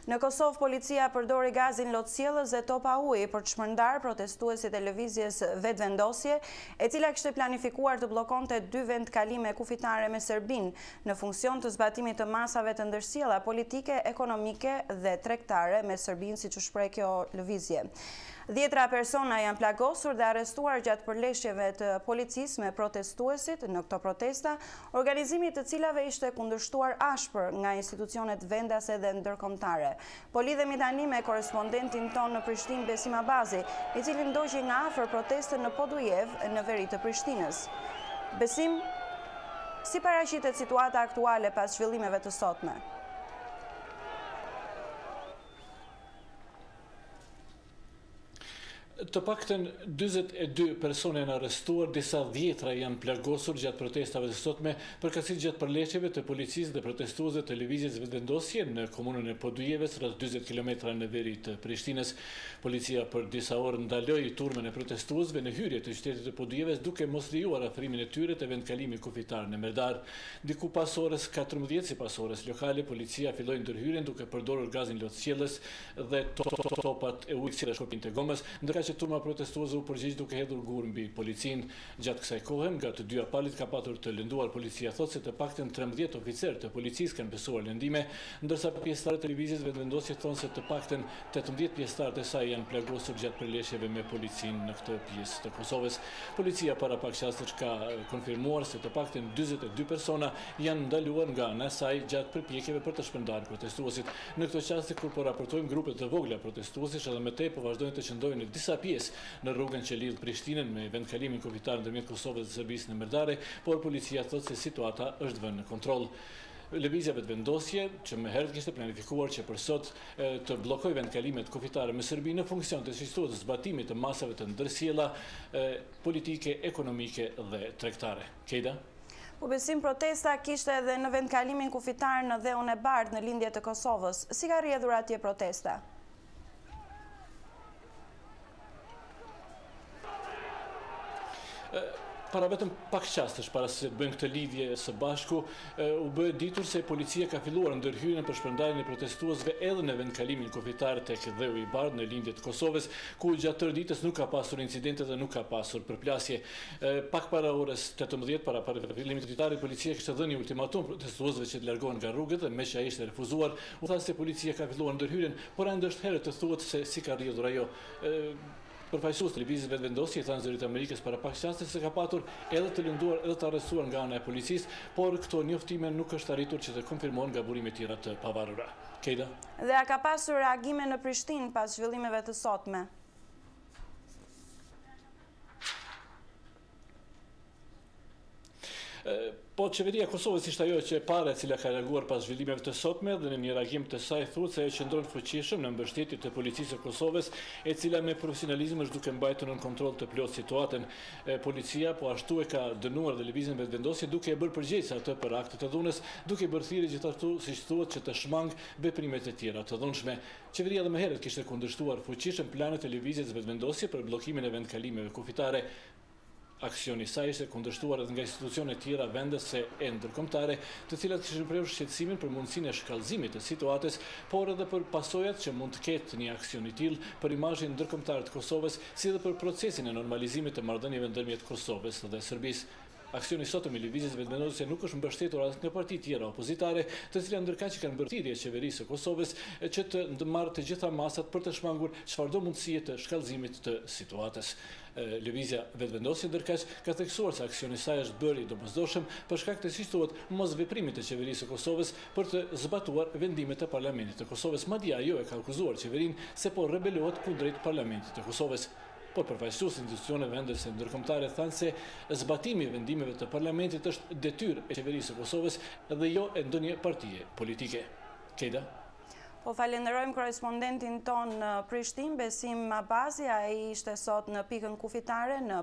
Në Kosovë, policia përdori gazin lotësjellës dhe topa uji për të shpërndar protestuesit e lëvizjes Vetëvendosje, e cila kishte planifikuar të bllokonte 2 vendkalime kufitare me Serbinë në funksion të zbatimit të masave të ndërsjella politike, ekonomike dhe tregtare me Serbinë, siç u shpreh kjo lëvizje. 10 persona janë plagosur dhe arrestuar gjatë përleshjeve të policisë me protestuesit në këto protesta, organizimi të cilave ishte kundërshtuar ashpër nga institucionet vendase dhe ndërkombëtare. Po lidhemi tani me korespondentin ton në Prishtinë, Besim Abazi, i cili ndoqi nga afër protestën në Podujev në veri të Prishtinës. Besim, si paraqitet situata aktuale pas zhvillimeve të sotme? Të paktën 42 persone janë arrestuar, disa 10 janë plagosur gjatë protestave të sotme, përkatësisht gjatë përleshjeve të policisë dhe protestuesve të lëvizjes Vetëvendosje në komunën e Podujeves, rreth 40 km në veri të Prishtinës. Policia për disa orë ndaloi turmën e protestuesve në hyrje të qytetit të Podujeves, duke mos lejuar afrimin e tyre te vendkalimi kufitar në Merdar. Diku pas orës 14 sipas orës lokale, policia filloi ndërhyrjen duke përdorur gazin lotësjellës dhe topat e ujit si shkopin të gomës, ndërsa që turma protestuese u përgjigj duke hedhur gur mbi policinë. Gjatë kësaj kohe, nga të dyja palët ka patur të lënduar. Policia thotë se të paktën 13 oficerë të policisë kanë besuar lëndime, ndërsa pjesëtarët e lëvizjes Vetëvendosje thonë se të paktën 18 pjesëtarë të saj janë plagosur gjatë përleshjeve me policinë në këtë pjesë të Kosovës. Policia para pak çastesh ka konfirmuar se të paktën 42 persona janë ndaluar nga ana e saj gjatë përpjekjeve për të shpërndarë protestuesit. Në këtë çast, kur po raportojmë, grupe të vogla protestuesish edhe më tej po vazhdojnë të qëndrojnë në disa pjesë në rrugën që lidh Prishtinën me vendkalimin kufitar ndërmjet Kosovës dhe Serbisë në Merdare, por policia thotë se situata është vënë në kontroll. Lëvizja Vetëvendosje, që më herët kishte planifikuar që për sot të bllokojë vendkalimet kufitare me Serbinë në funksion të të zbatimit të masave të ndërsjella politike, ekonomike dhe tregtare. Kejda? Po Besim, protesta kishte edhe në vendkalimin kufitar në Dheun e Bardhë në lindje të Kosovës. Si ka rrjedhur atje protesta? Para vetëm pak çastesh para se të bëjmë këtë lidhje së bashku, u bë ditur se policia ka filluar ndërhyrjen për shpërndarjen e protestuesve edhe në vendkalimin kufitar tek Dheu i Bardhë në lindje të Kosovës, ku gjatë tërë ditës nuk ka pasur incidente dhe nuk ka pasur përplasje. Pak para orës 18, para fillimit të ditëtarit, policia kishte dhënë një ultimatum protestuesve që të largohen nga rrugët dhe me që ai ishte refuzuar, u tha se policia ka filluar ndërhyrjen, por ende është herë të thuhet se si ka rrjedhur ajo. Përfaqësues të lëvizjes Vetëvendosje i thanë Zërit Amerikës para pak çaste se ka patur edhe të lënduar edhe të arrestuar nga ana e policisë, por këto njoftime nuk është arritur që të konfirmojnë nga burime tjera të pavarura. Kejda? Dhe a ka pasur reagime në Prishtinë pas zhvillimeve të sotme? Po qeveria e Kosovës ishte ajo që e para e cila ka reaguar pas zhvillimeve të sotme dhe në një reagim të saj thuhet se ajo qëndron fuqishëm në mbështetje të policisë së Kosovës, e cila me profesionalizëm është duke mbajtur në kontroll të plot situatën. Policia po ashtu e ka dënuar dhe lëvizjen Vetëvendosje duke e bërë përgjegjëse atë për akte të dhunës, duke bërë thirrje gjithashtu siç thuhet që të shmang veprimet e tjera të dhunshme. Qeveria edhe më herët kishte kundërshtuar fuqishëm planet e lëvizjes Vetëvendosje për bllokimin e vendkalimeve kufitare. Aksioni i saj ishte kundërshtuar edhe nga institucione tjera vendase e ndërkombëtare, të cilat kishin prerur shqetësimin për mundësinë e shkallëzimit të situatës, por edhe për pasojat që mund të ketë një aksion i tillë për imazhin ndërkombëtar të Kosovës, si edhe për procesin e normalizimit të marrëdhënieve ndërmjet Kosovës dhe Serbisë. Aksioni sotëm i lëvizjes Vetëvendosje nuk është mbështetur as nga parti tjera opozitare, të cilat ndërkaq kanë bërë thirrje qeverisë së Kosovës që të ndërmarrë të gjitha masat për të shmangur çfarëdo mundësie të shkallëzimit të situatës. Lëvizja Vetëvendosje ndërkaq ka theksuar se aksioni i saj është bërë i domosdoshëm për shkak të, siç thuhet, mosveprimit të qeverisë së Kosovës për të zbatuar vendimet e Parlamentit të Kosovës. Madje ajo e ka akuzuar qeverinë se po rebelohet kundrejt Parlamentit të Kosovës. Por përfaqësues institucione vendase ndërkombëtare thanë se zbatimi i vendimeve të Parlamentit është detyrë e qeverisë së Kosovës dhe jo e ndonjë partie politike. Kejda? Po falenderojmë korespondentin ton në Prishtinë, Besim Abazi, ai ishte sot në pikën kufitare në